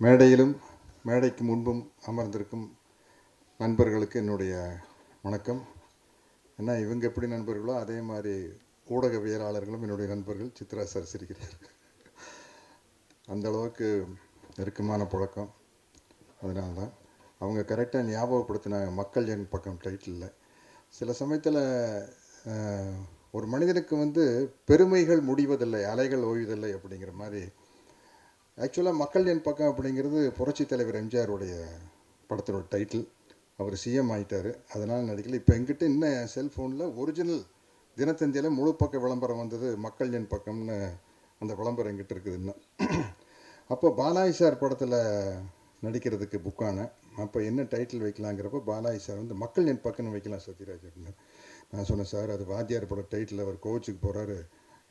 மேடையிலும் மேடைக்கு முன்பும் அமர்ந்திருக்கும் நண்பர்களுக்கு என்னுடைய வணக்கம். ஏன்னா இவங்க எப்படி நண்பர்களோ அதே மாதிரி ஊடகவியலாளர்களும் என்னுடைய நண்பர்கள். சித்ரா சார் சிரிக்கிறார். அந்த அளவுக்கு நெருக்கமான பழக்கம். அதனால தான் அவங்க கரெக்டாக ஞாபகப்படுத்தினாங்க மக்கள் என் பக்கம் டைட்டிலில். சில சமயத்தில் ஒரு மனிதனுக்கு பெருமைகள் முடிவதில்லை, அலைகள் ஓய்வதில்லை அப்படிங்கிற மாதிரி. ஆக்சுவலாக மக்கள் என் பக்கம் அப்படிங்கிறது புரட்சி தலைவர் எம்ஜிஆருடைய படத்தோட டைட்டில். அவர் சிஎம் ஆகிட்டார், அதனால் நடிக்கல. இப்போ எங்கிட்ட இன்னும் என் செல்ஃபோனில் ஒரிஜினல் தினத்தந்தியில் முழு பக்க விளம்பரம் வந்தது, மக்கள் என் பக்கம்னு அந்த விளம்பரம் எங்கிட்ட இருக்குது இன்னும். அப்போ பாலாஜி சார் படத்தில் நடிக்கிறதுக்கு புக்கான அப்போ என்ன டைட்டில் வைக்கலாங்கிறப்போ பாலாஜி சார் மக்கள் என் பக்கம்னு வைக்கலாம் சத்யராஜ் அப்படின்னு. நான் சொன்னேன், சார் அது வாத்தியார் பட டைட்டில், அவர் கோச்சுக்கு போகிறாரு,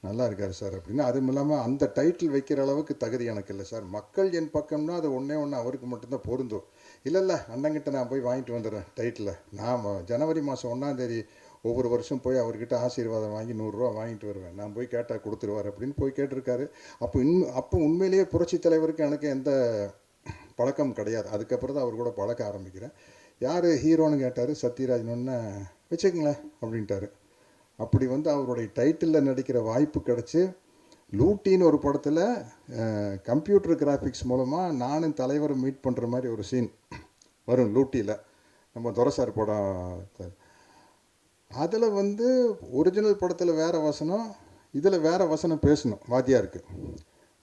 நல்லா இருக்கார் சார் அப்படின்னு. அதுவும் இல்லாமல் அந்த டைட்டில் வைக்கிற அளவுக்கு தகுதி எனக்கு இல்லை சார். மக்கள் என் பக்கம்னா அது ஒன்றே ஒன்று அவருக்கு மட்டும்தான் பொருந்தும். இல்லை அண்ணங்கிட்ட நான் போய் வாங்கிட்டு வந்துடுறேன் டைட்டில். நான் ஜனவரி மாதம் 1ஆம் தேதி ஒவ்வொரு வருஷம் போய் அவர்கிட்ட ஆசீர்வாதம் வாங்கி 100 ரூபா வாங்கிட்டு வருவேன். நான் போய் கேட்டால் கொடுத்துருவார் அப்படின்னு போய் கேட்டிருக்காரு. அப்போ உண்மையிலேயே புரட்சி தலைவருக்கு எனக்கு எந்த பழக்கம் கிடையாது. அதுக்கப்புறம் தான் அவர் கூட பழக்க ஆரம்பிக்கிறேன். யார் ஹீரோன்னு கேட்டார். சத்யராஜ்னு வச்சுக்கங்களேன் அப்படின்ட்டாரு. அப்படி அவருடைய டைட்டிலில் நடிக்கிற வாய்ப்பு கிடச்சி லூட்டின்னு ஒரு படத்தில் கம்ப்யூட்டர் கிராஃபிக்ஸ் மூலமாக நானும் தலைவரும் மீட் பண்ணுற மாதிரி ஒரு சீன் வரும் லூட்டியில். நம்ம துரைசார் படம். அதில் ஒரிஜினல் படத்தில் வேறு வசனம், இதில் வேறு வசனம் பேசணும் வாத்தியாருக்கு.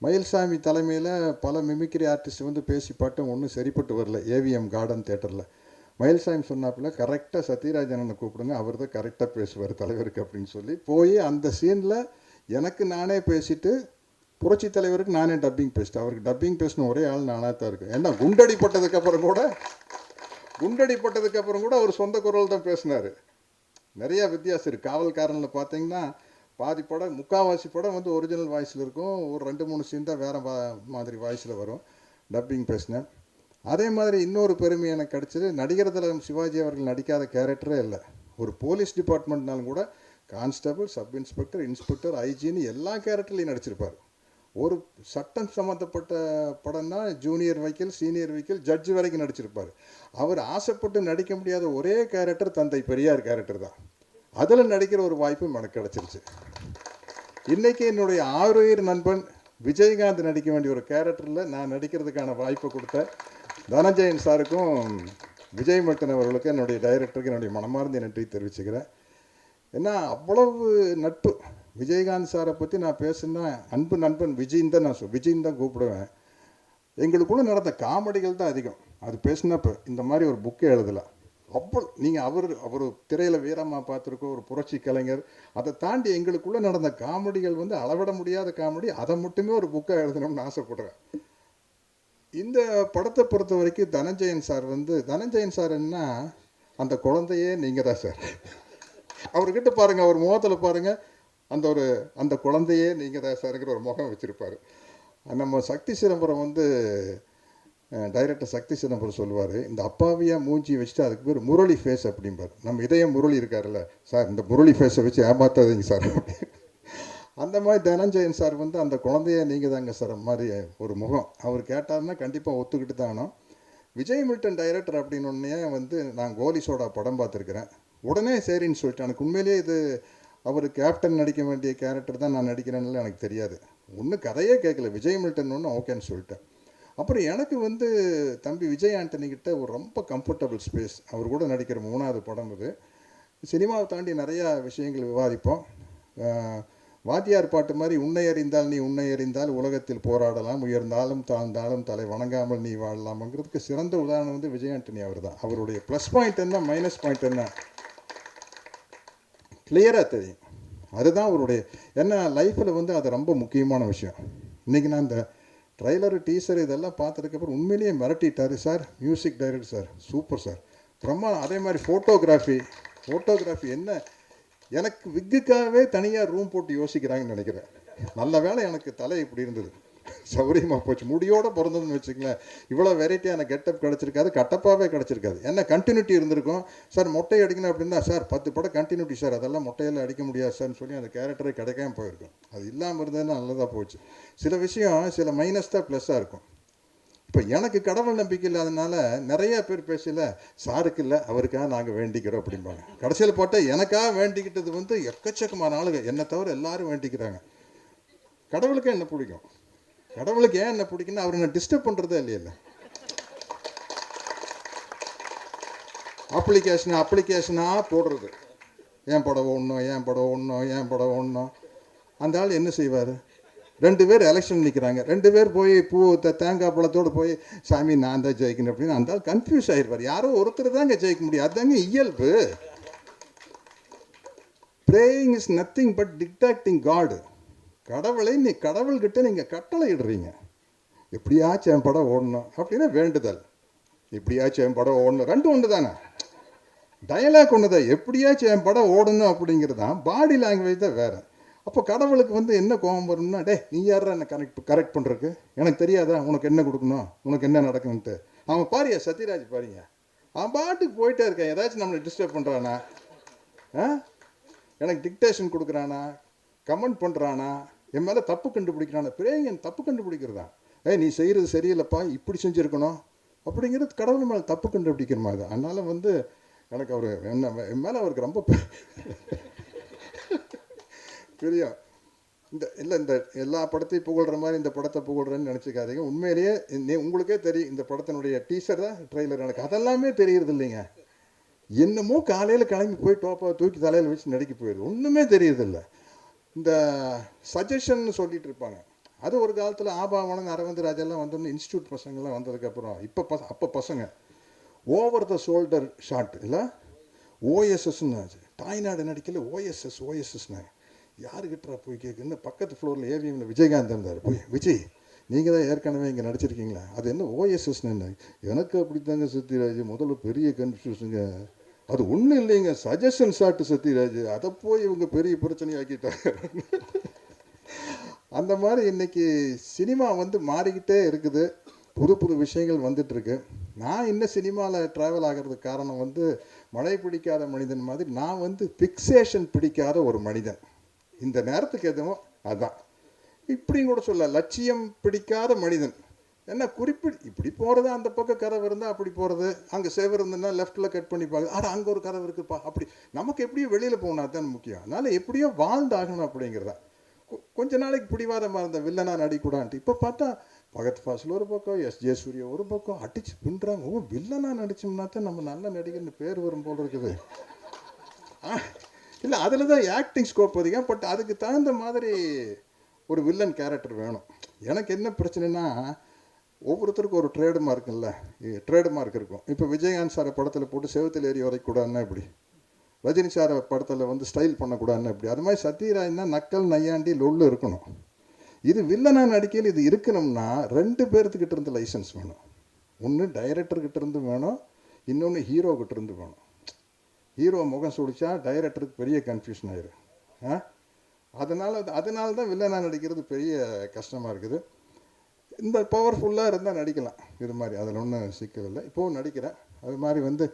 மயில்சாமி தலைமையில் பல மிமிக்ரி ஆர்டிஸ்ட் பேசி பாட்டும் ஒன்றும் சரிப்பட்டு வரல ஏவிஎம் கார்டன் தேட்டரில். மயில்சாமி சொன்னாப்பில் கரெக்டாக சத்யராஜனை கூப்பிடுங்க, அவர் தான் கரெக்டாக பேசுவார் தலைவருக்கு அப்படின்னு சொல்லி போய் அந்த சீனில் எனக்கு நானே பேசிட்டு புரட்சி தலைவருக்கு நானே டப்பிங் பேசிட்டேன். அவருக்கு டப்பிங் பேசின ஒரே ஆள் நானாக தான் இருக்கேன். ஏன்னா குண்டடிப்பட்டதுக்கப்புறம் கூட அவர் சொந்த குரல் தான் பேசினார். நிறையா வித்தியாசம் இருக்குது. காவல்காரனில் பார்த்தீங்கன்னா பாதி படம், முக்கால்வாசி படம் ஒரிஜினல் வாய்ஸில் இருக்கும். ஒரு 2-3 சீன் தான் வேறு மாதிரி வாய்ஸில் வரும். டப்பிங் பேசினேன். அதே மாதிரி இன்னொரு பெருமை எனக்கு கிடச்சிது. நடிகர் திலகம் சிவாஜி அவர்கள் நடிக்காத கேரக்டரே இல்லை. ஒரு போலீஸ் டிபார்ட்மெண்ட்னாலும் கூட கான்ஸ்டபிள், சப் இன்ஸ்பெக்டர், இன்ஸ்பெக்டர், ஐஜின்னு எல்லா கேரக்டர்லையும் நடிச்சிருப்பார். ஒரு சட்டம் சம்மந்தப்பட்ட படம்னா ஜூனியர் வைக்கல், சீனியர் வைக்கல், ஜட்ஜு வரைக்கும் நடிச்சிருப்பார். அவர் ஆசைப்பட்டு நடிக்க முடியாத ஒரே கேரக்டர் தந்தை பெரியார் கேரக்டர் தான். அதில் நடிக்கிற ஒரு வாய்ப்பும் எனக்கு கிடச்சிருச்சு. இன்றைக்கி என்னுடைய ஆறுயிர் நண்பன் விஜயகாந்த் நடிக்க வேண்டிய ஒரு கேரக்டரில் நான் நடிக்கிறதுக்கான வாய்ப்பை கொடுத்த தனஞ்சயன் சாருக்கும் விஜய் மட்டன் அவர்களுக்கு, என்னுடைய டைரக்டருக்கு என்னுடைய மனமார்ந்த நன்றி தெரிவிச்சுக்கிறேன். ஏன்னா அவ்வளவு நட்பு. விஜயகாந்த் சாரை பற்றி நான் பேசுனா அன்பு நண்பன் விஜயின் தான் விஜயின் தான் கூப்பிடுவேன். எங்களுக்குள்ளே நடந்த காமெடிகள் தான் அதிகம். அது பேசினப்போ இந்த மாதிரி ஒரு புக்கே எழுதலாம். நீங்கள் அவர் திரையில் வீரமாக பார்த்துருக்கோம், ஒரு புரட்சி கலைஞர். அதை தாண்டி எங்களுக்குள்ளே நடந்த காமெடிகள் அளவிட முடியாத காமெடி. அதை மட்டுமே ஒரு புக்காக எழுதணும்னு ஆசைப்படுறேன். இந்த படத்தை பொறுத்த வரைக்கும் தனஞ்சயன் சார் என்ன, அந்த குழந்தையே நீங்கள் தான் சார். அவர்கிட்ட பாருங்கள், அவர் முகத்தில் பாருங்கள், அந்த குழந்தையே நீங்கள் தான் சார்ங்கிற ஒரு முகம் வச்சுருப்பார். நம்ம சக்தி சிதம்பரம் டைரக்டர் சக்தி சிதம்பரம் சொல்லுவார், இந்த அப்பாவியாக மூஞ்சி வச்சுட்டு அதுக்கு பேர் முரளி ஃபேஸ் அப்படிம்பார். நம்ம இதயம் முரளி இருக்காருல்ல சார், இந்த முரளி ஃபேஸை வச்சு ஏமாத்தாதீங்க சார். அந்த மாதிரி தனஞ்சயன் சார் அந்த குழந்தைய நீங்கள் தாங்க சார் மாதிரி ஒரு முகம். அவர் கேட்டார்னா கண்டிப்பாக ஒத்துக்கிட்டு தானோ. விஜய் மில்டன் டைரக்டர் அப்படின்னு நான் கோலி சோடா படம் பார்த்துருக்குறேன். உடனே சரின்னு சொல்லிட்டேன். எனக்கு உண்மையிலேயே இது அவர் கேப்டன் நடிக்க வேண்டிய கேரக்டர் தான் நான் நடிக்கிறேன்னு எனக்கு தெரியாது. ஒன்றும் கதையே கேட்கல, விஜய் மில்டன் ஒன்று ஓகேன்னு சொல்லிட்டேன். அப்புறம் எனக்கு தம்பி விஜய் ஆண்டனிக்கிட்ட ஒரு ரொம்ப கம்ஃபர்டபுள் ஸ்பேஸ். அவர் கூட நடிக்கிற 3வது படம் இது. சினிமாவை தாண்டி நிறையா விஷயங்கள் விவாதிப்போம். வாத்தியார் பாட்டு மாதிரி உன்னை அறிந்தால் நீ உன்னை அறிந்தால் உலகத்தில் போராடலாம், உயர்ந்தாலும் தாழ்ந்தாலும் தலை வணங்காமல் நீ வாழலாம்ங்கிறதுக்கு சிறந்த உதாரணம் விஜய் ஆண்டனி அவர் தான். அவருடைய ப்ளஸ் பாயிண்ட் என்ன, மைனஸ் பாயிண்ட் என்ன கிளியராக தெரியும். அதுதான் அவருடைய என்ன லைஃப்பில் அது ரொம்ப முக்கியமான விஷயம். இன்றைக்கி நான் இந்த ட்ரைலரு, டீசர் இதெல்லாம் பார்த்ததுக்கப்புறம் உண்மையிலேயே மிரட்டிட்டார் sir. Music director sir, super sir, பிரம்மாண்டம். அதே மாதிரி ஃபோட்டோகிராஃபி என்ன, எனக்கு விக்குக்காகவே தனியாக ரூம் போட்டு யோசிக்கிறாங்கன்னு நினைக்கிறேன். நல்ல வேலை எனக்கு தலை இப்படி இருந்தது, சௌரியமாக போச்சு. முடியோடு பிறந்ததுன்னு வச்சுக்கங்களேன், இவ்வளோ வெரைட்டியான கெட்டப் கிடச்சிருக்காது, கட்டப்பாகவே கிடச்சிருக்காது. என்ன கண்டினியூட்டி இருந்திருக்கும் சார். மொட்டை அடிக்கணும் அப்படின்னா சார் 10 படம் கண்டினியூட்டி சார், அதெல்லாம் மொட்டையெல்லாம் அடிக்க முடியாது சார்னு சொல்லி அந்த கேரக்டரே கிடைக்காம போயிருக்கும். அது இல்லாமல் இருந்ததுன்னா நல்லதாக போச்சு. சில விஷயம் சில மைனஸ் தான் ப்ளஸ்ஸாக இருக்கும். இப்போ எனக்கு கடவுள் நம்பிக்கை இல்லாதனால நிறைய பேர் பேசல, சாருக்கு இல்லை அவருக்காக நாங்கள் வேண்டிக்கிறோம் அப்படிம்பாங்க. கடைசியில் பார்த்தா எனக்காக வேண்டிக்கிட்டது வந்து எக்கச்சக்கமான ஆளுங்க, என்னை தவிர எல்லாரும் வேண்டிக்கிறாங்க. கடவுளுக்கு என்ன பிடிக்கும்? கடவுளுக்கு ஏன் என்ன பிடிக்குன்னா அவரை நான் டிஸ்டர்ப் பண்ணுறதே இல்லையில்ல. அப்ளிகேஷனாக போடுறது, ஏன் படம் ஓடணும், ஏன் படம் ஓடணும், ஏன் படம் ஓடணும். அந்த ஆள் என்ன செய்வார்? 2 பேர் எலெக்ஷன் நிற்கிறாங்க, 2 பேர் போய் பூ தேங்காய் பழத்தோடு போய் சாமி நான் தான் ஜெயிக்கணும் அப்படின்னு அந்த ஆள் கன்ஃபியூஸ் ஆகிருப்பார். யாரோ ஒருத்தர் தாங்க ஜெயிக்க முடியும், அதுதாங்க இயல்பு. ப்ரேயிங் இஸ் நத்திங் பட் டிக்டாக்டிங் காடு. கடவுளை நீ கடவுள்கிட்ட நீங்கள் கட்டளை இடுறீங்க. எப்படியாச்சும் என் படம் ஓடணும் அப்படின்னா வேண்டுதல், எப்படியாச்சும் என் படம் ஓடணும், 2 ஒன்று தானே. டயலாக் ஒன்று தான், எப்படியாச்சும் என் படம் ஓடணும் அப்படிங்கிறது தான். பாடி லாங்குவேஜ் தான் வேறு. அப்போ கடவுளுக்கு வந்து என்ன கோபம் வரும்னா, டே நீ யாரா என்ன கரெக்ட் பண்ணுறதுக்கு, எனக்கு தெரியாதா உனக்கு என்ன கொடுக்கணும், உனக்கு என்ன நடக்குன்ட்டு. அவன் பாரியா சத்யராஜ் பாருங்க, அவன் பாட்டுக்கு போயிட்டே இருக்கான். ஏதாச்சும் நம்மளை டிஸ்டர்ப் பண்ணுறானா, எனக்கு டிக்டேஷன் கொடுக்குறானா, கமெண்ட் பண்ணுறானா, என் மேலே தப்பு கண்டுபிடிக்கிறானா. என் தப்பு கண்டுபிடிக்கிறதா, நீ செய்கிறது சரியில்லைப்பா, இப்படி செஞ்சுருக்கணும் அப்படிங்கிறது கடவுள் மேலே தப்பு கண்டுபிடிக்கிற மாதிரி. அதனால் வந்து எனக்கு அவர் என் மேலே அவருக்கு ரொம்ப பெரிய இந்த எல்லா படத்தையும் புகழ்கிற மாதிரி இந்த படத்தை புகழ்கிறேன்னு நினச்சிக்காதீங்க. உண்மையிலேயே உங்களுக்கே தெரியும், இந்த படத்தினுடைய டீசர் தான் ட்ரெய்லர், எனக்கு அதெல்லாமே தெரியறது இல்லைங்க. என்னமோ காலையில் கிளம்பி போய் டோப்பை தூக்கி தலையில் வச்சு நடிக்க போயிடுது, ஒன்றுமே தெரியறதில்ல. இந்த சஜஷன் சொல்லிட்டு இருப்பாங்க, அது ஒரு காலத்தில் ஆபாவனம் அரவிந்த் ராஜெல்லாம் வந்தோம்னு இன்ஸ்டியூட் பசங்கள்லாம் வந்ததுக்கப்புறம் அப்போ பசங்க ஓவர் த ஷோல்டர் ஷாட் இல்லை ஓஎஸ்எஸ்ன்னு ஆச்சு. தாய்நாடு நடிக்கல ஓஎஸ்எஸ்னாங்க. யாருக்கிட்டா போய் கேட்குன்னு பக்கத்து ஃப்ளோரில் ஏவிஎம்மில் விஜயகாந்த் இருந்தார். போய் விஜய் நீங்கள் தான் ஏற்கனவே இங்கே நடிச்சிருக்கீங்களா, அது என்ன ஓஎஸ்எஸ்ன்னு. எனக்கு அப்படி தாங்க சத்யராஜ், முதல்ல பெரிய கன்ஃபியூஷனுங்க, அது ஒன்றும் இல்லைங்க சஜஷன் ஷாட்டு சத்யராஜ், அதை போய் இவங்க பெரிய பிரச்சனையாக்கிட்டாங்க. அந்த மாதிரி இன்னைக்கு சினிமா வந்து மாறிக்கிட்டே இருக்குது, புது புது விஷயங்கள் வந்துட்டுருக்கு. நான் இன்னும் சினிமாவில் ட்ராவல் ஆகிறதுக்கு காரணம் வந்து மழை பிடிக்காத மனிதன் மாதிரி நான் வந்து ஃபிக்ஸேஷன் பிடிக்காத ஒரு மனிதன். இந்த நேரத்துக்கு எதுவும் அதான் இப்படியும் கூட சொல்ல, லட்சியம் பிடிக்காத மனிதன். என்ன இப்படி போகிறது, அந்த பக்கம் கதவு இருந்தால் அப்படி போகிறது, அங்கே சேவர் இருந்ததுன்னா லெஃப்ட்டில் கட் பண்ணி பார்க்குது, அங்கே ஒரு கதவு இருக்குப்பா, அப்படி நமக்கு எப்படியோ வெளியில் போகணும், அதுதான் முக்கியம். அதனால் எப்படியோ வாழ்ந்தாகணும் அப்படிங்கிறதா. கொஞ்ச நாளைக்கு பிடிவாதமாக இருந்த வில்லனா நடிக்கூடான்ட்டு இப்போ பார்த்தா பகத் ஃபாசில் ஒரு பக்கம், எஸ்ஜே சூர்யா ஒரு பக்கம் அடிச்சு பின்னுறாங்க. வில்லனா நடிச்சோம்னா தான் நம்ம நல்ல நடிகர்னு பேர் வரும் போல் இருக்குது. இல்லை அதில் தான் ஆக்டிங் ஸ்கோப் அதிகம், பட் அதுக்கு தகுந்த மாதிரி ஒரு வில்லன் கேரக்டர் வேணும். எனக்கு என்ன பிரச்சனைனா, ஒவ்வொருத்தருக்கும் ஒரு ட்ரேடு மார்க் இருக்கும். இப்போ விஜயகாந்த் சாரை படத்தில் போட்டு செவத்தில் ஏறி வரைக்கூடாதுன்னா இப்படி, ரஜினி சாரை படத்தில் வந்து ஸ்டைல் பண்ணக்கூடாதுன்னு இப்படி, அது மாதிரி சத்யராஜ்னா நக்கல் நையாண்டி லொல்லு இருக்கணும். இது வில்லனா நடிக்கையில் இது இருக்கணும்னா 2 பேர்த்துக்கிட்ட இருந்து லைசன்ஸ் வேணும். ஒன்று டைரக்டர்கிட்ட இருந்து வேணும், இன்னொன்று ஹீரோக்கிட்ட இருந்து வேணும். ஹீரோ முகம் சுடிச்சா டைரக்டருக்கு பெரிய கன்ஃபியூஷன் ஆயிரும். அதனால தான் வில்லனா நடிக்கிறது பெரிய கஷ்டமாக இருக்குது. இந்த பவர்ஃபுல்லாக இருந்தால் நடிக்கலாம் இது மாதிரி, அதில் ஒன்றும் சிக்கல் இல்லை. இப்போவும் நடிக்கிறேன். அது மாதிரி வந்து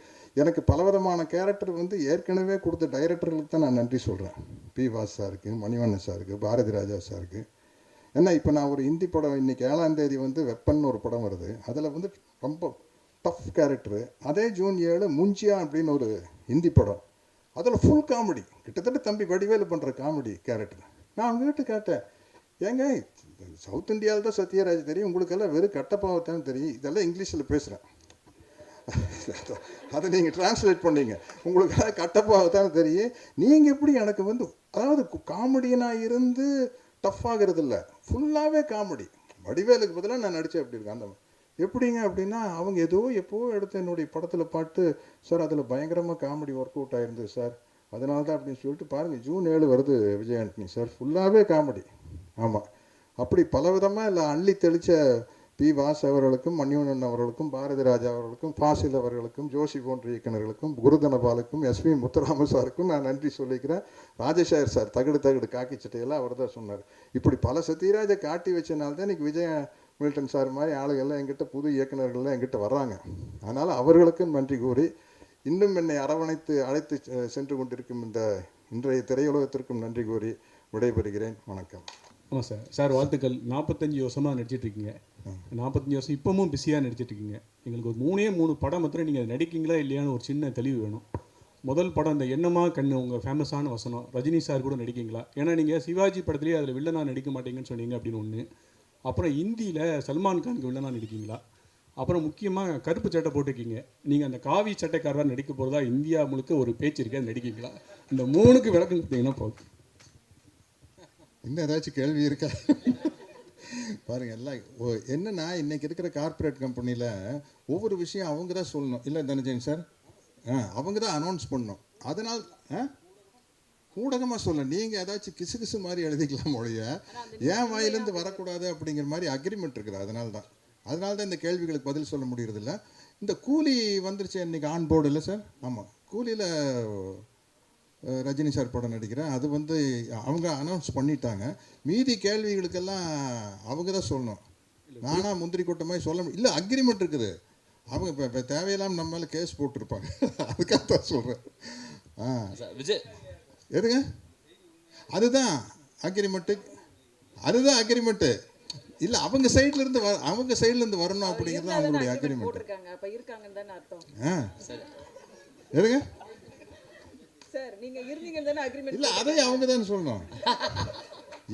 எனக்கு பலவிதமான கேரக்டர் வந்து ஏற்கனவே கொடுத்த டைரக்டர்களுக்கு தான் நான் நன்றி சொல்கிறேன். பி வாஸ் சாருக்கு, மணிவண்ணன் சாருக்கு, பாரதி ராஜா சாருக்கு. ஏன்னா இப்போ நான் ஒரு ஹிந்தி படம் இன்றைக்கி 7ஆம் தேதி வந்து வெப்பன் ஒரு படம் வருது, அதில் வந்து ரொம்ப டஃப் கேரக்டரு. அதே ஜூன் 7 முஞ்சியா அப்படின்னு ஒரு ஹிந்தி படம், அதில் ஃபுல் காமெடி, கிட்டத்தட்ட தம்பி வடிவேலு பண்ணுற காமெடி கேரக்டர். நான் அவங்ககிட்ட கேட்டேன், ஏங்க சவுத் இந்தியாவில் தான் சத்யராஜ் தெரியும், உங்களுக்கெல்லாம் வெறும் கட்டப்பாவத்தான் தெரியும், இதெல்லாம் இங்கிலீஷில் பேசுகிறேன், அதை நீங்கள் டிரான்ஸ்லேட் பண்ணீங்க, உங்களுக்கெல்லாம் கட்டப்பாவத்தான் தெரியும், நீங்கள் எப்படி எனக்கு வந்து அதாவது காமெடியனாக இருந்து டஃப் ஆகிறது இல்லை, ஃபுல்லாகவே காமெடி. வடிவேலுக்கு பதிலாக நான் நடித்தேன் அப்படி இருக்கேன். அந்த எப்படிங்க அப்படின்னா, அவங்க எப்போவோ எடுத்து என்னுடைய படத்தில் பாட்டு சார், அதில் பயங்கரமாக காமெடி ஒர்க் அவுட் ஆயிருந்தது சார், அதனால தான் அப்படின்னு சொல்லிட்டு பாருங்கள், ஜூன் 7 வருது விஜய் ஆண்டனி சார், ஃபுல்லாகவே காமெடி. ஆமாம், அப்படி பலவிதமாக இல்லை அள்ளி தெளித்த பி வாஸ் அவர்களுக்கும், மணிவண்ணன் அவர்களுக்கும், பாரதி ராஜா அவர்களுக்கும், ஃபாசில் அவர்களுக்கும், ஜோஷி போன்ற இயக்குநர்களுக்கும், குருதனபாலுக்கும், எஸ்வி முத்துராம சாருக்கும் நான் நன்றி சொல்லிக்கிறேன். ராஜசேகர் சார் தகடு காக்கி சட்டையெல்லாம் அவர் தான் சொன்னார். இப்படி பல சத்யராஜை காட்டி வச்சனால்தான் இன்றைக்கி விஜய் மில்டன் சார் மாதிரி ஆளுகள்லாம் எங்கிட்ட, புது இயக்குநர்கள்லாம் எங்கிட்ட வர்றாங்க. அதனால் அவர்களுக்கும் நன்றி கூறி, இன்னும் என்னை அரவணைத்து அழைத்து சென்று கொண்டிருக்கும் இந்த இன்றைய திரையுலகத்திற்கும் நன்றி கூறி விடைபெறுகிறேன். வணக்கம். ஆமாம் சார். வாழ்த்துக்கள். 45 வருஷமாக நடிச்சிட்ருக்கீங்க. 45 வருஷம் இப்போவும் பிஸியாக நடிச்சிட்ருக்கீங்க. எங்களுக்கு ஒரு 3 படம் மாத்திரம் நீங்கள் நடிக்கீங்களா இல்லையான்னு ஒரு சின்ன தெளிவு வேணும். முதல் படம் இந்த எண்ணமா கண்ணு உங்கள் ஃபேமஸான வசனம், ரஜினி சார் கூட நடிக்கீங்களா? ஏன்னா நீங்கள் சிவாஜி படத்துலேயே அதில் வில்லனாக நடிக்க மாட்டீங்கன்னு சொன்னீங்க அப்படின்னு ஒன்று. அப்புறம் ஹிந்தியில் சல்மான் கானுக்கு வில்லனாக நடிக்கீங்களா? அப்புறம் முக்கியமாக கருப்பு சட்டை போட்டுக்கிங்க, நீங்கள் அந்த காவி சட்டைக்காரராக நடிக்க போகிறதா இந்தியா முழுக்க ஒரு பேச்சு இருக்கு, அது நடிக்கீங்களா? இந்த 3க்கு விளக்கம் கொடுத்தீங்கன்னா போதும். இன்னும் ஏதாச்சும் கேள்வி இருக்கா? பாருங்க, எல்லாம் என்னன்னா இன்னைக்கு இருக்கிற கார்ப்பரேட் கம்பெனியில் ஒவ்வொரு விஷயம் அவங்க தான் சொல்லணும், இல்லை தனஜயன் சார், அவங்க தான் அனௌன்ஸ் பண்ணணும். அதனால் ஊடகமாக சொல்ல நீங்கள் ஏதாச்சும் கிசு கிசு மாதிரி எழுதிக்கலாம் ஒழிய ஏன் வாயிலேருந்து வரக்கூடாது அப்படிங்கிற மாதிரி அக்ரிமெண்ட் இருக்குது. அதனால தான் இந்த கேள்விகளுக்கு பதில் சொல்ல முடியறதில்ல. இந்த கூலி வந்துருச்சு இன்றைக்கி ஆன் போர்டு இல்லை சார்? ஆமாம், கூலியில் ரஜினி சார் படம் நடிக்கிறேன், அது வந்து அவங்க அனௌன்ஸ் பண்ணிட்டாங்க. மீதி கேள்விகளுக்கெல்லாம் அவங்க தான் சொல்லணும். நானாக முந்திரி கொட்ட மாதிரி சொல்ல இல்லை, அக்ரிமெண்ட் இருக்குது. அவங்க இப்போ தேவையில்லாமல் நம்ம மேலே கேஸ் போட்டிருப்பாங்க. அதுக்காக தான் சொல்கிறேன். விஜய் எதுங்க அதுதான் அக்ரிமெண்ட்டு இல்லை, அவங்க சைட்லேருந்து வரணும் அப்படிங்கிறது அவங்களுடைய அக்ரிமெண்ட். எதுங்க இல்லை, அதை அவங்க தானே சொல்லணும்.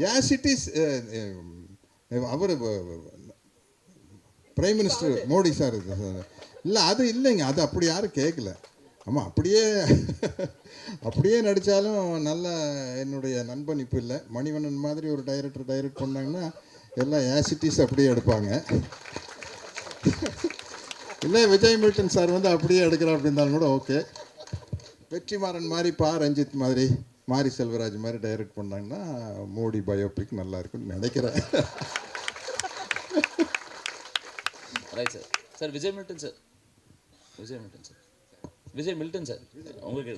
Yes it is. அவர் பிரைம் மினிஸ்டர் மோடி சார் இல்லை, அது இல்லைங்க, அது அப்படி யாரும் கேட்கல. ஆமாம், அப்படியே நடித்தாலும் நல்ல என்னுடைய நண்பன் இப்போ இல்லை, மணிவண்ணன் மாதிரி ஒரு டைரக்ட் பண்ணாங்கன்னா எல்லாம் ஆசிட்டிஸ் அப்படியே எடுப்பாங்க. இல்லை, விஜய் மில்டன் சார் வந்து அப்படியே எடுக்கிறா அப்படின்னாலும் கூட ஓகே. வெற்றிமாறன் மாதிரி, ரஞ்சித் மாதிரி, மாரி செல்வராஜ் மாதிரி டைரக்ட் பண்ணாங்கன்னா மோடி பயோபிக் நல்லா இருக்குன்னு நினைக்கிறேன். Right sir. Sir Vijay Milton sir உங்களுக்கு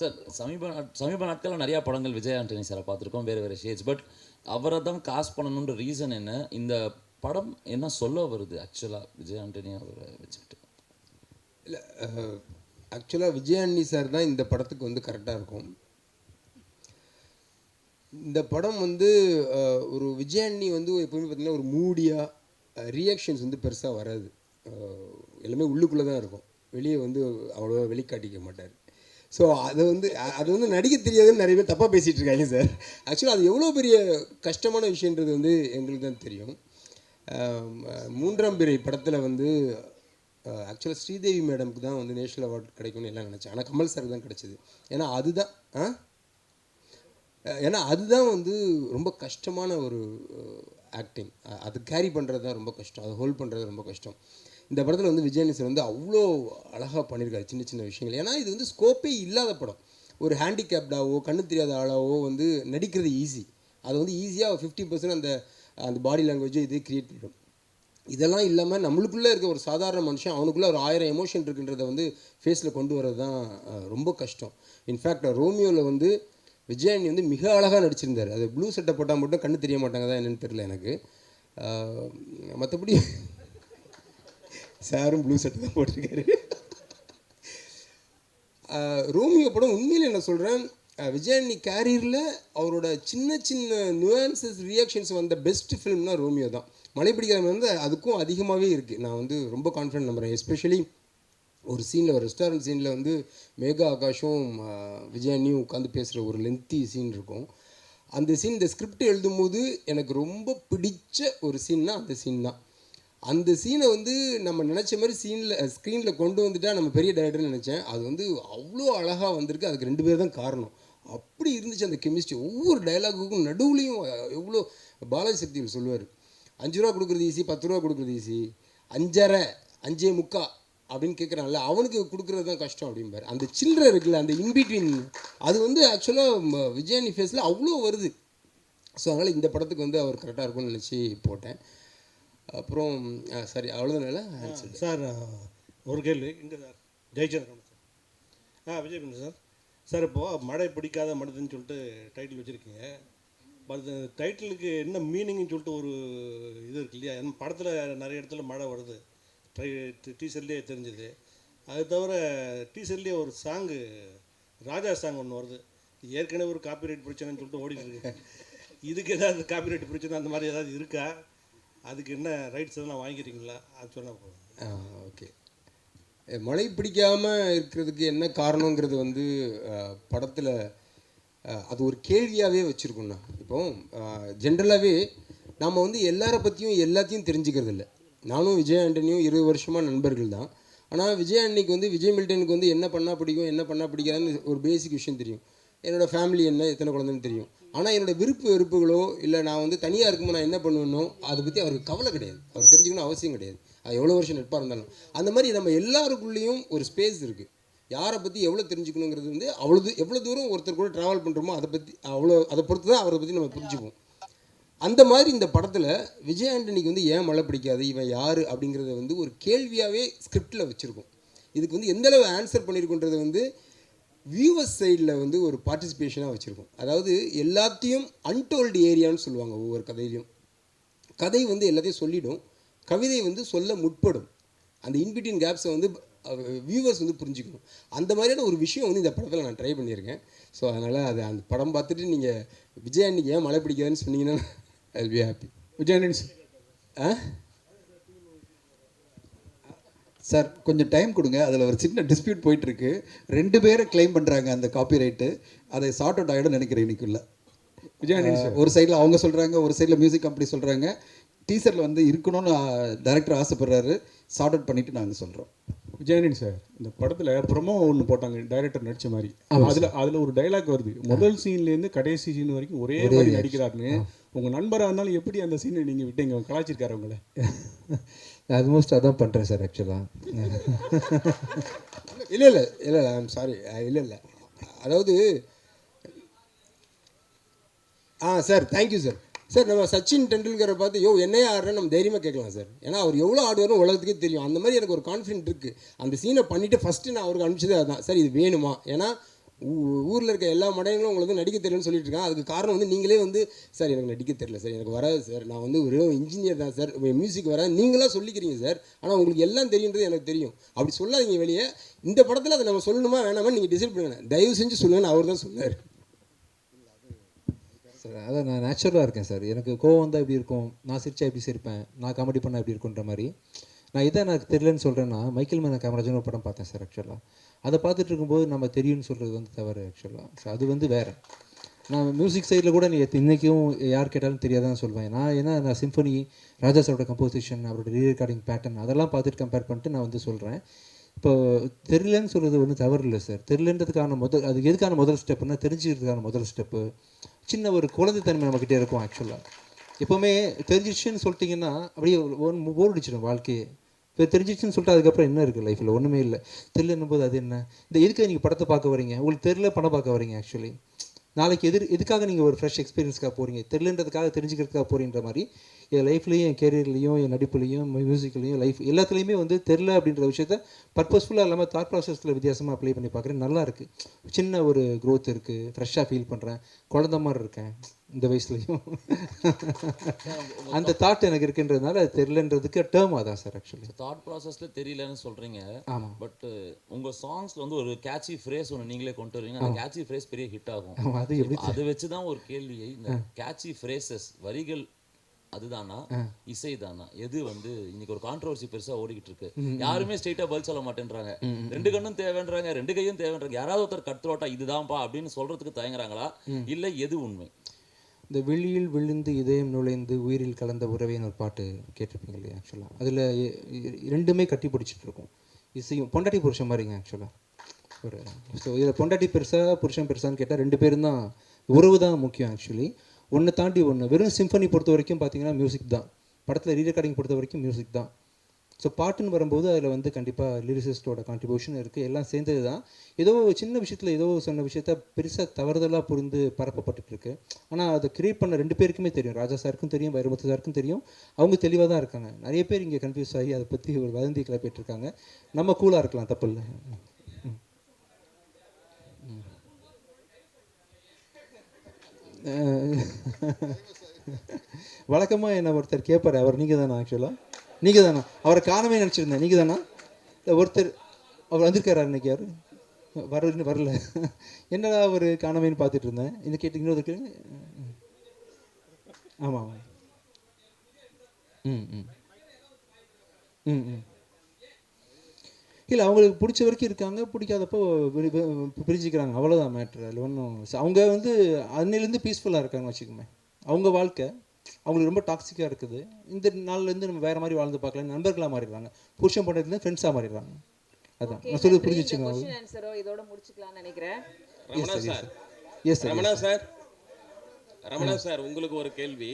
சார் சமீப நாட்களில் நிறையா படங்கள் விஜய் ஆண்டனி சாரை பார்த்துருக்கோம், வேறு ஷேட்ஸ். பட் அவரை தான் காஸ்ட் பண்ணணுன்ற ரீசன் என்ன? இந்த படம் என்ன சொல்ல வருது ஆக்சுவலாக விஜய் ஆண்டனி அவரை வச்சுக்கிட்டு? இல்லை, ஆக்சுவலாக விஜய் ஆண்டனி சார் தான் இந்த படத்துக்கு வந்து கரெக்டாக இருக்கும். இந்த படம் வந்து ஒரு விஜய் ஆண்டனி வந்து எப்போவுமே பார்த்திங்கன்னா ஒரு மூடியாக ரியாக்ஷன்ஸ் வந்து பெருசாக வராது. எல்லாமே உள்ளுக்குள்ளே தான் இருக்கும், வெளியே வந்து அவ்வளோவா வெளிக்காட்டிக்க மாட்டார். ஸோ அது வந்து நடிக்க தெரியாதுன்னு நிறைய பேர் தப்பாக பேசிகிட்டு இருக்காங்க சார். ஆக்சுவலாக அது எவ்வளோ பெரிய கஷ்டமான விஷயன்றது வந்து எங்களுக்கு தான் தெரியும். 3ஆம் பிறை படத்தில் வந்து ஆக்சுவலாக ஸ்ரீதேவி மேடமுக்கு தான் வந்து நேஷ்னல் அவார்டு கிடைக்கும்னு எல்லாம் நினச்சேன். ஆனால் கமல் சார் தான் கிடச்சிது. ஏன்னா அதுதான் வந்து ரொம்ப கஷ்டமான ஒரு ஆக்டிங். அது கேரி பண்ணுறது தான் ரொம்ப கஷ்டம், அதை ஹோல்ட் பண்ணுறது ரொம்ப கஷ்டம். இந்த படத்தில் வந்து விஜய் சார் வந்து அவ்வளோ அழகாக பண்ணியிருக்காரு சின்ன விஷயங்கள். ஏன்னா இது வந்து ஸ்கோப்பே இல்லாத படம். ஒரு ஹேண்டிகேப்டாவோ கண்ணு தெரியாத ஆளாவோ வந்து நடிக்கிறது ஈஸி. அதை வந்து ஈஸியாக 50% அந்த பாடி லாங்குவேஜை இது க்ரியேட் பண்ணிடும். இதெல்லாம் இல்லாமல் நம்மளுக்குள்ளே இருக்க ஒரு சாதாரண மனுஷன் அவனுக்குள்ளே ஒரு 1000 எமோஷன் இருக்குன்றதை வந்து ஃபேஸில் கொண்டு வரது தான் ரொம்ப கஷ்டம். இன்ஃபேக்ட் ரோமியோவில் வந்து விஜய் வந்து மிக அழகாக நடிச்சிருந்தார். அது ப்ளூ சட்டை போட்டால் மட்டும் கண்ணு தெரிய மாட்டாங்க தான் என்னென்னு தெரியல எனக்கு. மற்றபடி சாரும் ப்ளூ சட்டை தான் போட்டிருக்காரு. ரோமியோ படம் உண்மையில் என்ன சொல்கிறேன், விஜய் கேரியரில் அவரோட சின்ன நியூஆன்சஸ் ரியாக்ஷன்ஸ் வந்த பெஸ்ட் ஃபிலிம்னா ரோமியோ தான். மழை பிடிக்காத வந்து அதுக்கும் அதிகமாகவே இருக்குது. நான் வந்து ரொம்ப கான்ஃபிடென்ட் நம்புகிறேன். எஸ்பெஷலி ஒரு சீனில், ஒரு ரெஸ்டாரண்ட் சீனில் வந்து மேகா ஆகாஷும் விஜயனியும் உட்காந்து பேசுகிற ஒரு லென்த்தி சீன் இருக்கும். அந்த சீன் இந்த ஸ்கிரிப்ட் எழுதும்போது எனக்கு ரொம்ப பிடிச்ச ஒரு சீன்னா அந்த சீன் தான். அந்த சீனை வந்து நம்ம நினச்ச மாதிரி ஸ்க்ரீனில் கொண்டு வந்துட்டால் நம்ம பெரிய டைரக்டர்னு நினச்சேன். அது வந்து அவ்வளோ அழகாக வந்திருக்கு. அதுக்கு 2 பேர் தான் காரணம். அப்படி இருந்துச்சு அந்த கெமிஸ்ட்ரி. ஒவ்வொரு டைலாகுக்கும் நடுவுலையும் எவ்வளோ பாலாஜி சக்திகள் சொல்லுவார், 5 ரூபா கொடுக்குறது ஈஸி, 10 ரூபா கொடுக்குறது ஈஸி, 5.5 5.75 அப்படின்னு கேட்குறான்ல, அவனுக்கு கொடுக்குறது தான் கஷ்டம் அப்படிம்பார். அந்த சில்லறை இருக்குல்ல, அந்த இன்பிட்வீன், அது வந்து ஆக்சுவலாக விஜயானி ஃபேஸில் அவ்வளோ வருது. ஸோ அதனால் இந்த படத்துக்கு வந்து அவர் கரெக்டாக இருக்கும்னு நினச்சி போட்டேன். அப்புறம் சரி, அவ்வளோதான சார். ஒரு கேள்வி இங்கே sir. Jayachandran sir. Vijay sir. Sir, இப்போது மழை பிடிக்காத மனிதன்னு சொல்லிட்டு டைட்டில் வச்சுருக்கீங்க. பட் டைட்டிலுக்கு என்ன மீனிங்னு சொல்லிட்டு ஒரு இது இருக்கு இல்லையா? என் படத்தில் நிறைய இடத்துல மழை வருது, டீசர்லேயே தெரிஞ்சுது. அது தவிர டீசர்லேயே ஒரு சாங்கு, ராஜா சாங் ஒன்று வருது. ஏற்கனவே ஒரு காப்பிரைட் பிரச்சனைன்னு சொல்லிட்டு ஓடிட்டு இருக்கு. இதுக்கு ஏதாவது காப்பிரைட் பிரச்சனை அந்த மாதிரி ஏதாவது இருக்கா? அதுக்கு என்ன ரைட்ஸ் எதனா வாங்கிக்கிறீங்களா அது சொன்னால் போதும். ஓகே. மழை பிடிக்காமல் இருக்கிறதுக்கு என்ன காரணங்கிறது வந்து படத்தில் அது ஒரு கேள்வியாகவே வச்சுருக்கோண்ணா. இப்போ ஜென்ரலாகவே நாம் வந்து எல்லாரை பற்றியும் எல்லாத்தையும் தெரிஞ்சுக்கிறது இல்லை. நானும் விஜய் ஆண்டனியும் 20 வருஷமாக நண்பர்கள் தான். ஆனால் விஜய் ஆண்டனிக்கு வந்து விஜய் மில்டனுக்கு வந்து என்ன பண்ணால் பிடிக்கும் என்ன பண்ணால் பிடிக்காதுன்னு ஒரு பேசிக் விஷயம் தெரியும். என்னோடய ஃபேமிலி என்ன, எத்தனை குழந்தைன்னு தெரியும். ஆனால் என்னோடய விருப்பு வெறுப்புகளோ இல்லை நான் வந்து தனியாக இருக்கும்போது நான் என்ன பண்ணுவேனோ அதை பற்றி அவருக்கு கவலை கிடையாது. அவர் தெரிஞ்சுக்கணும் அவசியம் கிடையாது. அது எவ்வளோ வருஷம் நட்பாக இருந்தாலும். அந்த மாதிரி நம்ம எல்லாருக்குள்ளேயும் ஒரு ஸ்பேஸ் இருக்குது. யாரை பற்றி எவ்வளோ தெரிஞ்சுக்கணுங்கிறது வந்து எவ்வளோ தூரம் ஒருத்தர் கூட ட்ராவல் பண்ணுறோமோ அதை பொறுத்து தான் அவரை பற்றி நம்ம புரிஞ்சுப்போம். அந்த மாதிரி இந்த படத்தில் விஜய் ஆண்டனிக்கு வந்து ஏன் மழை பிடிக்காது, இவன் யார் அப்படிங்கிறத வந்து ஒரு கேள்வியாகவே ஸ்கிரிப்டில் வச்சுருக்கோம். இதுக்கு வந்து எந்தளவு ஆன்சர் பண்ணியிருக்குன்றது வந்து வியூவர்ஸ் சைடில் வந்து ஒரு பார்ட்டிசிபேஷனாக வச்சுருக்கோம். அதாவது எல்லாத்தையும் அன்டோல்டு ஏரியான்னு சொல்லுவாங்க. ஒவ்வொரு கதையிலையும் கதை வந்து எல்லாத்தையும் சொல்லிடும், கவிதை வந்து சொல்ல முற்படும். அந்த இன்பிட்வீன் கேப்ஸை வந்து வியூவர்ஸ் வந்து புரிஞ்சுக்கணும். அந்த மாதிரியான ஒரு விஷயம் வந்து இந்த படத்தில் நான் ட்ரை பண்ணியிருக்கேன். ஸோ அதனால் அது அந்த படம் பார்த்துட்டு நீங்கள் விஜய் ஆண்டனிக்கு ஏன் மழை பிடிக்காதுன்னு சொன்னீங்கன்னா I will be happy. Vijay Antony sir கொஞ்சம் டைம் கொடுங்க. அதில் ஒரு சின்ன டிஸ்பியூட் போயிட்டுருக்கு. 2 பேரை கிளைம் பண்ணுறாங்க அந்த காப்பிரைட்டு. அதை சார்ட் அவுட் ஆகிடும் நினைக்கிறேன் இன்னைக்குள்ள. விஜய் ஆண்டனி சார் ஒரு சைடில் அவங்க சொல்கிறாங்க, ஒரு சைடில் மியூசிக் கம்பெனி சொல்கிறாங்க. டீசரில் வந்து இருக்கணும்னு டைரக்டர் ஆசைப்படுறாரு. சார்ட் அவுட் பண்ணிவிட்டு நாங்கள் சொல்கிறோம். விஜய் ஆண்டனி சார் இந்த படத்தில் ப்ரொமோ ஒன்று போட்டாங்க டைரக்டர் நடித்த மாதிரி. அதில் ஒரு டைலாக் வருது, முதல் சீன்லேருந்து கடைசி சீன் வரைக்கும் ஒரே மாதிரி நடிக்கிறாருன்னு. உங்கள் நண்பராக இருந்தாலும் எப்படி அந்த சீனை நீங்கள் விட்டீங்க? கலாச்சிருக்காரு உங்களை? ஆல்மோஸ்ட் அதான் பண்ணுறேன் சார் ஆக்சுவலாக. இல்லை ஐம் சாரி. இல்லை அதாவது சார் தேங்க்யூ சார். சார் நம்ம சச்சின் டெண்டுல்கரை பார்த்து என்னையே ஆடுறேன்னு நம்ம தைரியமாக கேட்கலாம் சார். ஏன்னா அவர் எவ்வளோ ஆடுவார்னு உலகத்துக்கே தெரியும். அந்த மாதிரி எனக்கு ஒரு கான்ஃபிடென்ட் இருக்குது. அந்த சீனை பண்ணிவிட்டு ஃபஸ்ட்டு நான் அவருக்கு அனுப்பிச்சதே அதுதான். சார் இது வேணுமா? ஏன்னா ஊரில் இருக்க எல்லா மடையங்களும் உங்களுக்கு வந்து நடிக்க தெரியலன்னு சொல்லிட்டு இருக்காங்க. அதுக்கு காரணம் வந்து நீங்களே வந்து சார் எனக்கு நடிக்க தெரியல சார், எனக்கு வராது சார், நான் வந்து ஒரு இன்ஜினியர் தான் சார், மியூசிக் வராது நீங்களாம் சொல்லிக்கிறீங்க சார், ஆனால் உங்களுக்கு எல்லாம் தெரியுன்றது எனக்கு தெரியும். அப்படி சொல்லாதீங்க வெளியே. இந்த படத்தில் அதை நம்ம சொல்லணுமா வேணாமா நீங்கள் டிசைட் பண்ணுங்க. தயவு செஞ்சு சொல்லுங்கன்னு அவர் தான் சொன்னார் சார். அதான் நான் நேச்சுரலாக இருக்கேன் சார். எனக்கு கோவம் வந்தால் எப்படி இருக்கும், நான் சிரிச்சா எப்படி சிரிப்பேன், நான் காமெடி பண்ணால் எப்படி இருக்குன்ற மாதிரி. நான் இதை எனக்கு தெரியலன்னு சொல்கிறேன்னா மைக்கேல் மேன கேமராஜன் ஒரு படம் பார்த்தேன் சார் ஆக்சுவலாக. அதை பார்த்துட்டு இருக்கும்போது நம்ம தெரியும்னு சொல்கிறது வந்து தவறு ஆக்சுவலாக. ஸோ அது வந்து வேறு. நான் மியூசிக் சைடில் கூட நீ இன்றைக்கும் யார் கேட்டாலும் தெரியாதான் சொல்வேன். நான் சிம்பனி, ராஜா சாரோட கம்போசிஷன், அவரோட ரீரெக்கார்டிங் பேட்டர்ன் அதெல்லாம் பார்த்துட்டு கம்பேர் பண்ணிட்டு நான் வந்து சொல்கிறேன். இப்போ தெரியலன்னு சொல்கிறது ஒன்றும் தவறு இல்லை சார். தெரியலன்றதுக்கான அது எதுக்கான முதல் ஸ்டெப்புன்னா தெரிஞ்சுக்கிறதுக்கான முதல் ஸ்டெப்பு சின்ன ஒரு குழந்தைத்தன்மை நம்மக்கிட்டே இருக்கும் ஆக்சுவலாக. எப்போவுமே தெரிஞ்சிடுச்சுன்னு சொல்லிட்டிங்கன்னா அப்படியே போர் அடிச்சிடும் வாழ்க்கையே. இப்போ தெரிஞ்சிடுச்சுன்னு சொல்லிட்டு அதுக்கப்புறம் என்ன இருக்குது லைஃப்பில்? ஒன்றுமே இல்லை. தெரியலன்னும் போது அது என்ன? இந்த எதுக்கு நீங்கள் படத்தை பார்க்க வரீங்க? உங்களுக்கு தெரியல படம் பார்க்க வரீங்க ஆக்சுவலி. நாளைக்கு எதுக்காக நீங்கள் ஒரு ஃப்ரெஷ் எக்ஸ்பீரியன்ஸ்க்காக போகிறீங்க? தெரியலன்றதுக்காக தெரிஞ்சுக்கிறதுக்காக போகிறீன்ற மாதிரி என் லைஃப்லேயும், என் கேரியர்லேயும், என் நடிப்புலையும், மியூசிக்லேயும், லைஃப் எல்லாத்துலேயுமே வந்து தெரில அப்படின்ற விஷயத்த பர்பஸ்ஃபுல்லாக இல்லாமல் தாட் ப்ராசஸில் வித்தியாசமாக அப்ளை பண்ணி பார்க்குறேன். நல்லா இருக்குது. சின்ன ஒரு க்ரோத் இருக்குது. ஃப்ரெஷ்ஷாக ஃபீல் பண்ணுறேன். குழந்த மாதிரி இருக்கேன் இந்த வயசுலையும். அந்த தாட் எனக்கு இருக்குன்றதுனால அது தெரியலன்றதுக்கு டேர்ம் அதான் சார் ஆக்சுவலி. தாட் ப்ராசஸில் தெரியலன்னு சொல்கிறீங்க. ஆமாம். பட் உங்கள் சாங்ஸில் வந்து ஒரு கேட்சி ஃப்ரேஸ் ஒன்று நீங்களே கொண்டு வருவீங்க. அந்த கேட்சி ஃப்ரேஸ் பெரிய ஹிட் ஆகும். அது எப்படி? அதை வச்சு தான் ஒரு கேள்வியை, இந்த கேட்சி ஃப்ரேசஸ் வரிகள் அதுதானா இசை தானா, எது வந்து இன்னைக்கு ஒரு கான்ட்ரவர்சி பெருசா ஓடிக்கிட்டு இருக்கு. யாருமே ஸ்ட்ரெயிட்டா பதில் சொல்ல மாட்டேன்றாங்க. 2 கண்ணும் தேவைன்றாங்க, 2 கையும் தேவைன்றாங்க. யாராவது ஒருத்தர் கட்ரோட்டா இதுதான்ப்பா அப்படின்னு சொல்றதுக்கு தயங்குறாங்களா, இல்லை எது உண்மை? இந்த வெளியில் விழுந்து இதயம் நுழைந்து உயிரில் கலந்த உறவேன்னு ஒரு பாட்டு கேட்டிருப்பீங்க இல்லையா ஆக்சுவலாக. அதில் 2மே கட்டி பிடிச்சிட்டு இருக்கும். இசையும் பொண்டாட்டி புருஷன் மாதிரிங்க ஆக்சுவலாக. ஒரு ஸோ இதில் பொண்டாட்டி பெருசா புருஷன் பெருசான்னு கேட்டால் 2 பேரும் தான், உறவு தான் முக்கியம் ஆக்சுவலி. ஒன்று தாண்டி ஒன்று. வெறும் சிம்பனி பொறுத்த வரைக்கும் பார்த்தீங்கன்னா மியூசிக் தான். படத்தில் ரீரெக்கார்டிங் பொறுத்த வரைக்கும் மியூசிக் தான். ஸோ பாட்டுன்னு வரும்போது அதில் வந்து கண்டிப்பாக லிரிசிஸ்டோட கான்ட்ரிபியூஷன் இருக்குது. எல்லாம் சேர்ந்தது தான். ஏதோ சின்ன விஷயத்தில் ஏதோ சொன்ன விஷயத்த பெருசாக தவறுதலாக புரிந்து பரப்பப்பட்டுருக்கு. ஆனால் அதை கிரியேட் பண்ண 2 பேருக்குமே தெரியும். ராஜா சாருக்கும் தெரியும், வைரமுத்து சாருக்கும் தெரியும். அவங்க தெளிவாக தான் இருக்காங்க. நிறைய பேர் இங்கே கன்ஃபியூஸ் ஆகி அதை பற்றி ஒரு வதந்தி கிளப்பிட்டுருக்காங்க. நம்ம கூலாக இருக்கலாம், தப்பு இல்லை. வழக்கமாக என்ன ஒருத்தர் கேட்பார், அவர் நீங்கள் தானா? ஆக்சுவலாக நீங்கள் தானா? அவரை காணவே நினச்சிருந்தேன். நீங்கள் தானா? ஒருத்தர் அவர் வந்திருக்காரு இன்னைக்கு. யார் வரல? என்னடா அவர் காணவேன்னு பார்த்துட்டு இருந்தேன். இந்த கேட்டு இன்னொரு கேளுங்க. ஆமாம். ம் ம் ம் ம் இல்லை அவங்களுக்கு பிடிச்ச வரைக்கும் இருக்காங்க, பிடிக்காதப்போ பிரிஞ்சுக்கிறாங்க, அவ்வளோதான் மேட்ரு. அதில் ஒன்றும் அவங்க வந்து அன்னிலேருந்து பீஸ்ஃபுல்லாக இருக்காங்கன்னு வச்சுக்கோமே. அவங்க வாழ்க்கை அவங்களுக்கு ரொம்ப டாக்ஸிக்காக இருக்குது. இந்த நாள்லேருந்து நம்ம வேறு மாதிரி வாழ்ந்து பார்க்கலாம், நண்பர்களாக மாறிடுறாங்க, புருஷன் பண்ணுறதுலேருந்து ஃப்ரெண்ட்ஸாக மாறிடுறாங்க. அதான் நான் சொல்லி புரிஞ்சிச்சுங்க. क्वेश्चन ஆன்சரோ இதோட முடிச்சுக்கலாம்னு நினைக்கிறேன். Ramana sir, yes sir. Ramana sir, Ramana sir, உங்களுக்கு ஒரு கேள்வி.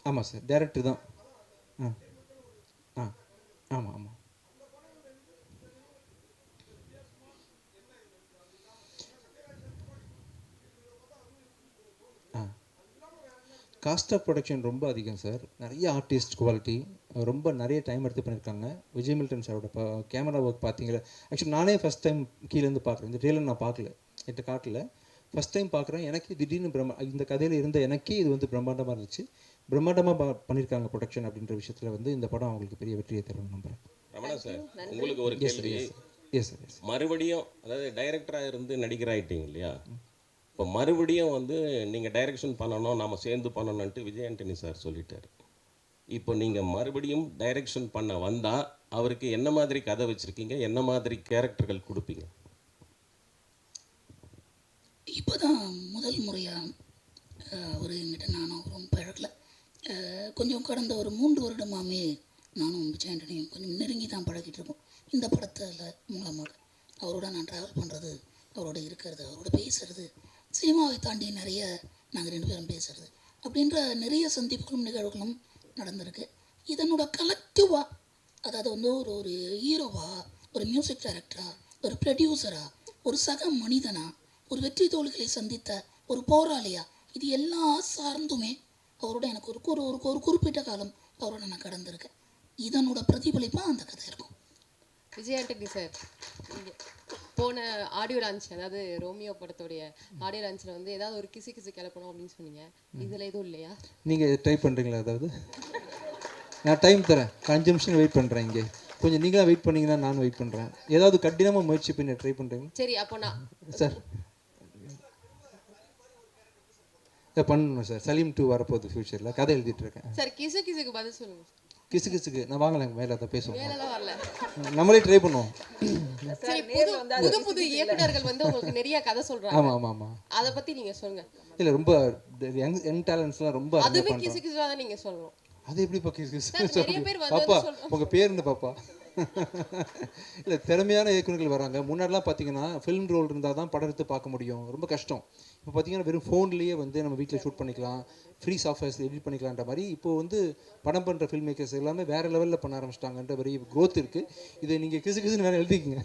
ஆமாம் சார், டேரக்டர் தான். ஆ ஆ ஆமாம் ஆமாம். காஸ்ட் ஆஃப் ப்ரொடக்ஷன் ரொம்ப அதிகம் சார். நிறைய ஆர்டிஸ்ட் குவாலிட்டி, ரொம்ப நிறைய டைம் எடுத்து பண்ணியிருக்காங்க. விஜய் மில்டன் சாரோட கேமரா ஒர்க் பார்த்தீங்களா? ஆக்சுவலி நானே ஃபஸ்ட் டைம் கீழேருந்து பார்க்குறேன். இந்த ட்ரெயிலர் நான் பார்க்கல, என்கிட்ட காட்டல. ஃபஸ்ட் டைம் பார்க்குறேன். எனக்கு திடீர்னு இந்த கதையில் இருந்த எனக்கே இது வந்து பிரம்மாண்டமாக இருந்துச்சு. பிரம்மாண்டமாக பண்ணியிருக்காங்க ப்ரொடக்ஷன் அப்படின்ற விஷயத்தில் வந்து இந்த படம் அவங்களுக்கு பெரிய வெற்றியை தரும்னு நம்புகிறேன். ரமணா சார், உங்களுக்கு ஒரு கேள்வி. Yes sir, yes. மறுபடியும் அதாவது டைரக்டராக இருந்து நடிகராயிட்டீங்க இல்லையா? இப்போ மறுபடியும் வந்து நீங்கள் டைரக்ஷன் பண்ணணும், நாம் சேர்ந்து பண்ணணுன்ட்டு விஜய் ஆண்டனி சார் சொல்லிட்டார். இப்போ நீங்கள் மறுபடியும் டைரக்ஷன் பண்ண வந்தால் அவருக்கு என்ன மாதிரி கதை வச்சுருக்கீங்க, என்ன மாதிரி கேரக்டர்கள் கொடுப்பீங்க? இப்போ தான் முதல் முறையாக அவர் எங்கிட்ட நானும் அவரும் பழகல. கொஞ்சம் கடந்த ஒரு 3 வருடமாகவே நானும் விஜய் ஆண்டனியும் கொஞ்சம் நெருங்கி தான் பழகிட்டு இருக்கோம். இந்த படத்தில் மூலமாக அவரோட நான் ட்ராவல் பண்ணுறது, அவரோட இருக்கிறது, அவரோட பேசுகிறது, சினிமாவை தாண்டி நிறைய நாங்கள் 2 பேரும் பேசுகிறது அப்படின்ற நிறைய சந்திப்புகளும் நிகழ்வுகளும் நடந்திருக்கு. இதனோட கலெக்டிவாக, அதாவது வந்து ஒரு ஹீரோவாக, ஒரு மியூசிக் டைரக்டராக, ஒரு ப்ரொடியூசராக, ஒரு சக மனிதனா, ஒரு வெற்றி தோல்விகளை சந்தித்த ஒரு போராளியா, இது எல்லாம் சார்ந்துமே அவரோட எனக்கு ஒரு குறிப்பிட்ட காலம் அவரோட நான் கடந்திருக்கேன். இதனோட பிரதிபலிப்பாக அந்த கதை இருக்கும். விஜய் ஆண்டனி சார், போன ஆடியோ லான்ச், அதாவது ரோமியோ படத்தோடைய ஆடியோ லான்ச்சில் வந்து ஏதாவது ஒரு கிசு கிளப்பணும் அப்படின்னு சொன்னீங்க. இதில் எதுவும் இல்லையா? நீங்கள் ட்ரை பண்ணுறீங்களா? அதாவது நான் டைம் தரேன், 5 நிமிஷம் வெயிட் பண்ணுறேன். இங்கே கொஞ்சம் நீங்களாக வெயிட் பண்ணிங்கன்னா நானும் வெயிட் பண்ணுறேன். ஏதாவது கடினமாக முயற்சி பண்ணி ட்ரை பண்ணுறீங்களா? சரி, அப்போ நான் சார் பண்ணணும் சார். சலீம் 2 வரப்போகுது ஃபியூச்சரில், கதை எழுதிட்டு இருக்கேன் சார். கிசுக்கு பதில் சொல்லுங்க. கிசுக்கு நான் வாங்கலைங்க, மேலே அதை பேசுவோம், மேலெல்லாம் வரல. நம்மளே ட்ரை பண்ணுவோம். சரி, புது இயக்குனர்கள் வந்து உங்களுக்கு நிறைய கதை சொல்றாங்க. ஆமாம் ஆமாம் ஆமாம். அதை பற்றி நீங்கள் சொல்லுங்க. இல்லை, ரொம்ப யங் டேலண்ட்ஸ்லாம் ரொம்ப அதுவே கிசுதான் தான் நீங்கள் சொல்லணும். அது எப்படி நிறைய பேர் வந்து பாப்பா, உங்கள் பேர் என்ன பாப்பா? இல்லை, திறமையான இயக்குநர்கள் வராங்க. முன்னாடிலாம் பார்த்தீங்கன்னா ஃபிலிம் ரோல் இருந்தால் தான் படம் எடுத்து பார்க்க முடியும், ரொம்ப கஷ்டம். இப்போ பார்த்தீங்கன்னா வெறும் ஃபோன்லேயே வந்து நம்ம வீட்டில் ஷூட் பண்ணிக்கலாம், ஃப்ரீ சாஃப்ட்வேர்ஸ் எடிட் பண்ணிக்கலான்ற மாதிரி இப்போது வந்து படம் பண்ணுற ஃபில்ம் மேக்கர்ஸ் எல்லாமே வேறு லெவலில் பண்ண ஆரம்பிச்சிட்டாங்கன்ற மாதிரி க்ரோத் இருக்குது. இதை நீங்கள் கிசுன்னு வேறு எழுதிக்கிங்க.